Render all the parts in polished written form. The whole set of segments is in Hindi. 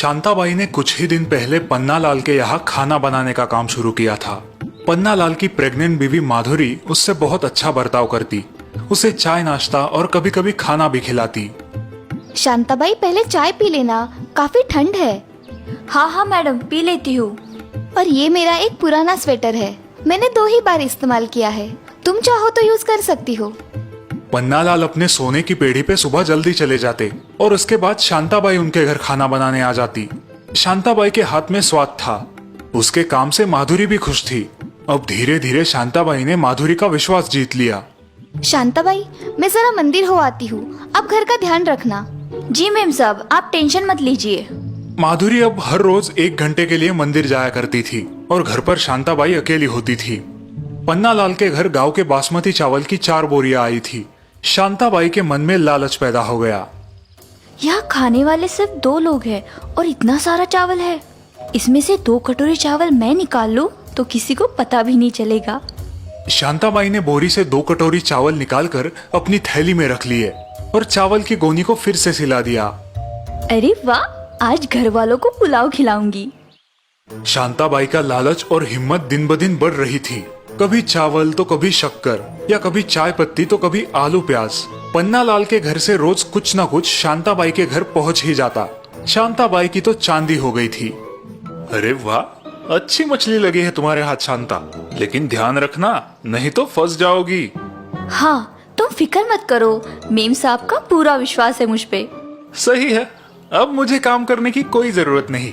शांताबाई ने कुछ ही दिन पहले पन्नालाल के यहाँ खाना बनाने का काम शुरू किया था। पन्नालाल की प्रेग्नेंट बीवी माधुरी उससे बहुत अच्छा बर्ताव करती, उसे चाय नाश्ता और कभी कभी खाना भी खिलाती। शांताबाई पहले चाय पी लेना, काफी ठंड है। हाँ हाँ मैडम, पी लेती हूँ। और ये मेरा एक पुराना स्वेटर है, मैंने 2 ही बार इस्तेमाल किया है, तुम चाहो तो यूज कर सकती हो। पन्नालाल अपने सोने की पेढ़ी पे सुबह जल्दी चले जाते और उसके बाद शांताबाई उनके घर खाना बनाने आ जाती। शांताबाई के हाथ में स्वाद था, उसके काम से माधुरी भी खुश थी। अब धीरे धीरे शांताबाई ने माधुरी का विश्वास जीत लिया। शांताबाई, मैं जरा मंदिर हो आती हूँ, आप घर का ध्यान रखना। जी मेम साहब, आप टेंशन मत लीजिए। माधुरी अब हर रोज 1 घंटे के लिए मंदिर जाया करती थी और घर पर शांताबाई अकेली होती थी। पन्नालाल के घर गांव के बासमती चावल की 4 बोरियां आई थी। शांताबाई के मन में लालच पैदा हो गया। यहाँ खाने वाले सिर्फ 2 लोग हैं और इतना सारा चावल है। इसमें से 2 कटोरी चावल मैं निकाल लूं तो किसी को पता भी नहीं चलेगा। शांताबाई ने बोरी से 2 कटोरी चावल निकालकर अपनी थैली में रख लिए और चावल की गोनी को फिर से सिला दिया। अरे वाह, आज घर वालों को पुलाव खिलाऊंगी। शांताबाई का लालच और हिम्मत दिन ब दिन बढ़ रही थी। कभी चावल तो कभी शक्कर, या कभी चाय पत्ती तो कभी आलू प्याज। पन्नालाल के घर से रोज कुछ न कुछ शांताबाई के घर पहुंच ही जाता। शांताबाई की तो चांदी हो गई थी। अरे वाह, अच्छी मछली लगी है तुम्हारे हाथ शांता, लेकिन ध्यान रखना नहीं तो फंस जाओगी। हाँ, तुम फिक्र मत करो, मेम साहब का पूरा विश्वास है मुझ पे। सही है, अब मुझे काम करने की कोई जरूरत नहीं।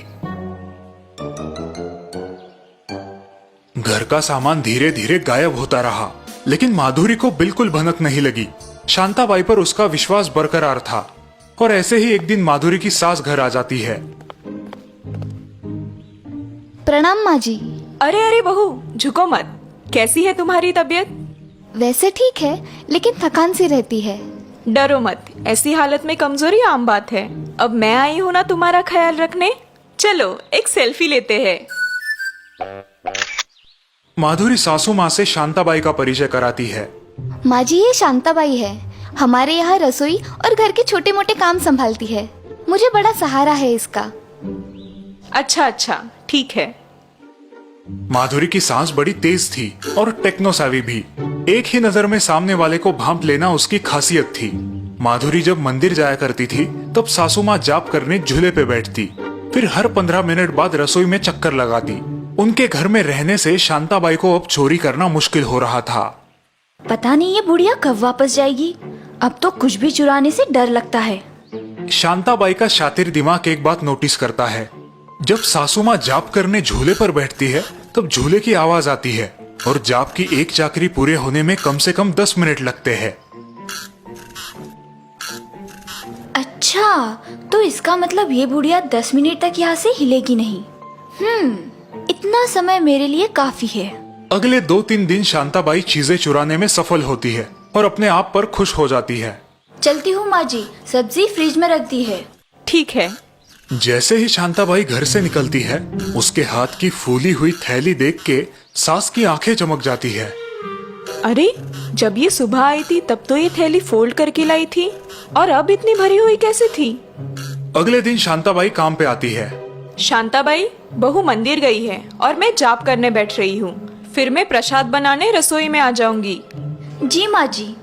घर का सामान धीरे धीरे गायब होता रहा, लेकिन माधुरी को बिल्कुल भनक नहीं लगी। शांताबाई पर उसका विश्वास बरकरार था। और ऐसे ही एक दिन माधुरी की सास घर आ जाती है। प्रणाम माँ जी। अरे अरे बहू, झुको मत। कैसी है तुम्हारी तबीयत? वैसे ठीक है, लेकिन थकान सी रहती है। डरो मत, ऐसी हालत में कमजोरी आम बात है। अब मैं आई हूँ ना तुम्हारा ख्याल रखने। चलो एक सेल्फी लेते हैं। माधुरी सासू माँ से शांताबाई का परिचय कराती है। माँ जी, ये शांताबाई है, हमारे यहाँ रसोई और घर के छोटे मोटे काम संभालती है। मुझे बड़ा सहारा है इसका। अच्छा अच्छा, ठीक है। माधुरी की सांस बड़ी तेज थी और टेक्नो savvy भी। एक ही नजर में सामने वाले को भांप लेना उसकी खासियत थी। माधुरी जब मंदिर जाया करती थी तब सासू माँ जाप करने झूले पे बैठती, फिर हर 15 मिनट बाद रसोई में चक्कर लगाती। उनके घर में रहने से शांताबाई को अब चोरी करना मुश्किल हो रहा था। पता नहीं ये बुढ़िया कब वापस जाएगी। अब तो कुछ भी चुराने से डर लगता है। शांताबाई का शातिर दिमाग एक बात नोटिस करता है। जब सासू माँ जाप करने झूले पर बैठती है तब झूले की आवाज आती है और जाप की एक चाकरी पूरे होने में कम से कम 10 मिनट लगते हैं। अच्छा, तो इसका मतलब ये बुढ़िया 10 मिनट तक यहाँ से हिलेगी नहीं। इतना समय मेरे लिए काफी है। अगले 2-3 दिन शांताबाई चीजें चुराने में सफल होती है और अपने आप पर खुश हो जाती है। चलती हूँ माँ जी, सब्जी फ्रिज में रख दी है। ठीक है। जैसे ही शांताबाई घर से निकलती है, उसके हाथ की फूली हुई थैली देख के सास की आंखें चमक जाती है। अरे, जब ये सुबह आई थी तब तो ये थैली फोल्ड करके लाई थी, और अब इतनी भरी हुई कैसे थी? अगले दिन शांताबाई काम पे आती है। शांताबाई, बहू मंदिर गई है और मैं जाप करने बैठ रही हूँ। फिर मैं प्रसाद बनाने रसोई में आ जाऊंगी। जी माँ जी।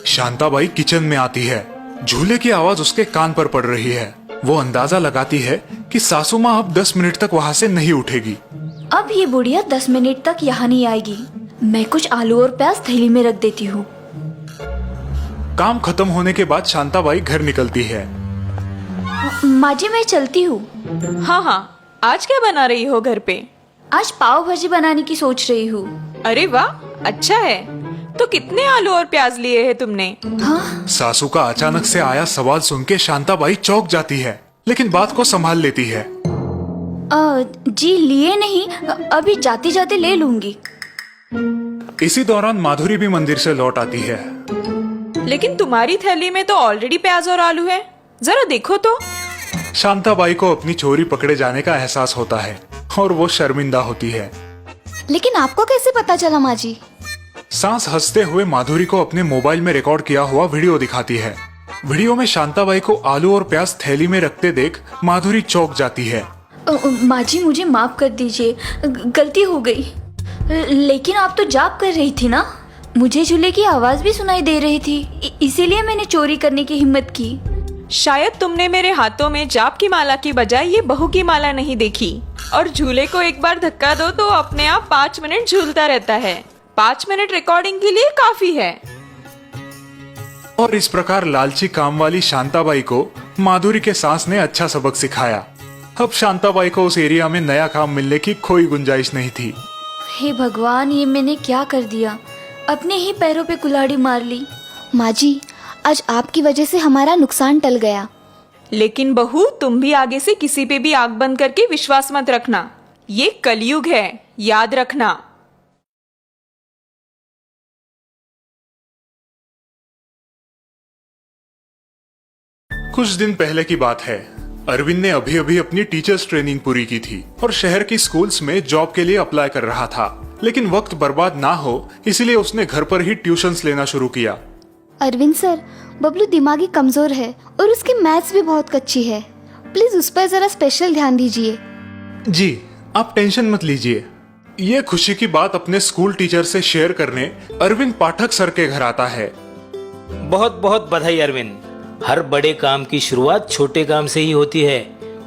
शांताबाई किचन में आती है। झूले की आवाज उसके कान पर पड़ रही है। वो अंदाजा लगाती है कि सासू माँ अब 10 मिनट तक वहाँ से नहीं उठेगी। अब ये बुढ़िया 10 मिनट तक यहाँ नहीं आएगी। मैं कुछ आलू और प्याज थैली में रख देती हूँ। काम खत्म होने के बाद शांताबाई घर निकलती है। माँ जी, मैं चलती हूँ। हाँ हाँ, आज क्या बना रही हो घर पे? आज पाव भाजी बनाने की सोच रही हूँ। अरे वाह, अच्छा है। तो कितने आलू और प्याज लिए हैं तुमने? हाँ? सासू का अचानक से आया सवाल सुन के शांताबाई चौंक जाती है, लेकिन बात को संभाल लेती है। जी लिए नहीं, अभी जाते जाते ले लूंगी। इसी दौरान माधुरी भी मंदिर से लौट आती है। लेकिन तुम्हारी थैली में तो ऑलरेडी प्याज और आलू है, जरा देखो तो। शांताबाई को अपनी चोरी पकड़े जाने का एहसास होता है और वो शर्मिंदा होती है। लेकिन आपको कैसे पता चला माँ जी? सास हंसते हुए माधुरी को अपने मोबाइल में रिकॉर्ड किया हुआ वीडियो दिखाती है। वीडियो में शांताबाई को आलू और प्याज थैली में रखते देख माधुरी चौंक जाती है। माँ जी मुझे माफ कर दीजिए, गलती हो गई। लेकिन आप तो जाप कर रही थी ना, मुझे झूले की आवाज भी सुनाई दे रही थी, इसीलिए मैंने चोरी करने की हिम्मत की। शायद तुमने मेरे हाथों में जाप की माला की बजाय ये बहू की माला नहीं देखी। और झूले को एक बार धक्का दो तो अपने आप 5 मिनट झूलता रहता है। 5 मिनट रिकॉर्डिंग के लिए काफी है। और इस प्रकार लालची काम वाली शांताबाई को माधुरी के सास ने अच्छा सबक सिखाया। अब शांताबाई को उस एरिया में नया काम मिलने की कोई गुंजाइश नहीं थी। हे भगवान, ये मैंने क्या कर दिया, अपने ही पैरों पे कुल्हाड़ी मार ली। माँ जी, आज आपकी वजह से हमारा नुकसान टल गया। लेकिन बहू, तुम भी आगे से किसी पे भी आंख बंद करके विश्वास मत रखना। ये कलयुग है, याद रखना। कुछ दिन पहले की बात है। अरविंद ने अभी अभी अपनी टीचर्स ट्रेनिंग पूरी की थी और शहर की स्कूल्स में जॉब के लिए अप्लाई कर रहा था। लेकिन वक्त बर्बाद ना हो इसलिए उसने घर पर ही ट्यूशंस लेना शुरू किया। अरविंद सर, बबलू दिमागी कमजोर है और उसकी मैथ्स भी बहुत कच्ची है। प्लीज उस पर जरा स्पेशल ध्यान दीजिए। जी, आप टेंशन मत लीजिए। ये खुशी की बात अपने स्कूल टीचर से शेयर करने अरविंद पाठक सर के घर आता है। बहुत बहुत बधाई अरविंद। हर बड़े काम की शुरुआत छोटे काम से ही होती है।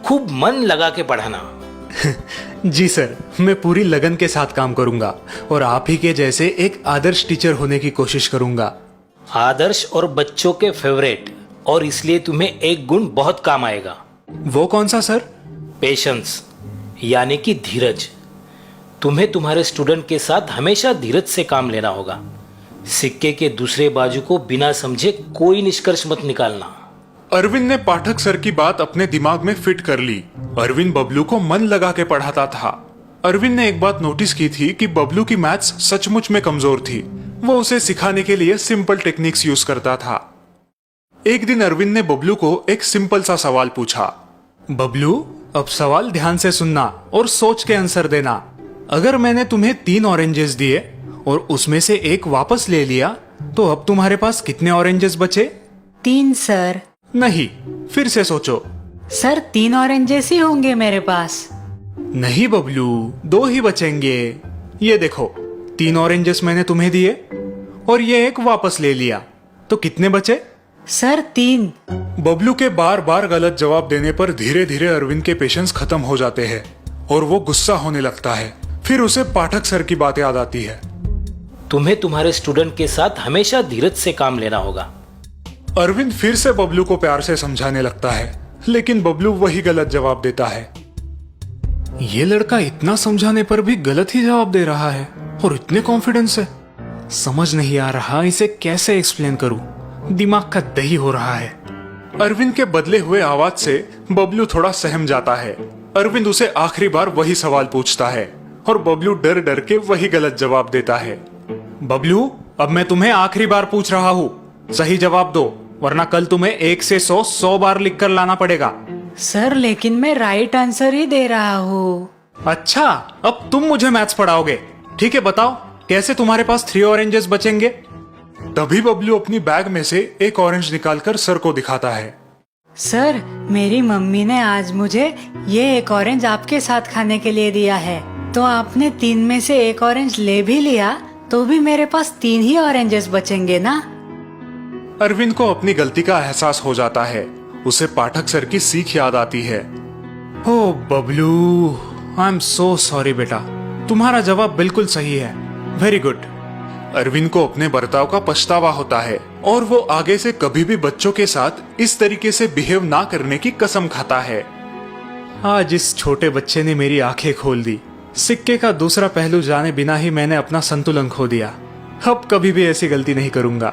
खूब मन लगा के पढ़ाना। जी सर, मैं पूरी लगन के साथ काम करूंगा और आप ही के जैसे एक आदर्श टीचर होने की कोशिश करूंगा। आदर्श और बच्चों के फेवरेट, और इसलिए तुम्हें एक गुण बहुत काम आएगा। वो कौन सा सर? पेशेंस, यानी कि धीरज। तुम्हें तुम्हारे स्टूडेंट के साथ हमेशा धीरज से काम लेना होगा। सिक्के के दूसरे बाजू को बिना समझे कोई निष्कर्ष मत निकालना। अरविंद ने पाठक सर की बात अपने दिमाग में फिट कर ली। अरविंद बबलू को मन लगा के पढ़ाता था। अरविंद ने एक बात नोटिस की थी कि बबलू की मैथ्स सचमुच में कमजोर थी। वो उसे सिखाने के लिए सिंपल टेक्निक्स यूज करता था। एक दिन अरविंद ने बबलू को एक सिंपल सा सवाल पूछा। बबलू, अब सवाल ध्यान से सुनना और सोच के आंसर देना। अगर मैंने तुम्हें 3 ऑरेंजेस दिए और उसमें से एक वापस ले लिया तो अब तुम्हारे पास कितने ऑरेंजेस बचे? 3 सर। नहीं, फिर से सोचो। सर 3 ऑरेंजेस ही होंगे मेरे पास। नहीं बबलू, 2 ही बचेंगे। ये देखो, 3 ऑरेंजेस मैंने तुम्हें दिए और ये एक वापस ले लिया, तो कितने बचे? सर 3। बबलू के बार बार गलत जवाब देने पर धीरे धीरे अरविंद के पेशेंस खत्म हो जाते हैं और वो गुस्सा होने लगता है। फिर उसे पाठक सर की बात याद आती है। तुम्हें तुम्हारे स्टूडेंट के साथ हमेशा धीरज से काम लेना होगा। अरविंद फिर से बबलू को प्यार से समझाने लगता है, लेकिन बबलू वही गलत जवाब देता है। ये लड़का इतना समझाने पर भी गलत ही जवाब दे रहा है और इतने कॉन्फिडेंस से। समझ नहीं आ रहा इसे कैसे एक्सप्लेन करूं। दिमाग का दही हो रहा है। अरविंद के बदले हुए आवाज से बबलू थोड़ा सहम जाता है। अरविंद उसे आखिरी बार वही सवाल पूछता है और बबलू डर डर के वही गलत जवाब देता है। बबलू, अब मैं तुम्हें आखिरी बार पूछ रहा हूँ, सही जवाब दो वरना कल तुम्हें 1 से 100 बार लिख कर लाना पड़ेगा। सर लेकिन मैं राइट आंसर ही दे रहा हूँ। अच्छा, अब तुम मुझे मैथ्स पढ़ाओगे? ठीक है, बताओ कैसे तुम्हारे पास 3 ऑरेंजेस बचेंगे? तभी बबलू अपनी बैग में से एक ऑरेंज निकालकर सर को दिखाता है। सर, मेरी मम्मी ने आज मुझे ये एक ऑरेंज आपके साथ खाने के लिए दिया है, तो आपने 3 में से एक ऑरेंज ले भी लिया तो भी मेरे पास 3 ही ऑरेंजेस बचेंगे ना। अरविंद को अपनी गलती का एहसास हो जाता है। उसे पाठक सर की सीख याद आती है। Oh Bablu, I am so sorry बेटा, तुम्हारा जवाब बिल्कुल सही है। Very good. अरविंद को अपने बर्ताव का पछतावा होता है और वो आगे से कभी भी बच्चों के साथ इस तरीके से बिहेव ना करने की कसम खाता है। आज इस छोटे बच्चे ने मेरी आंखें खोल दी। सिक्के का दूसरा पहलू जाने बिना ही मैंने अपना संतुलन खो दिया। अब कभी भी ऐसी गलती नहीं करूंगा।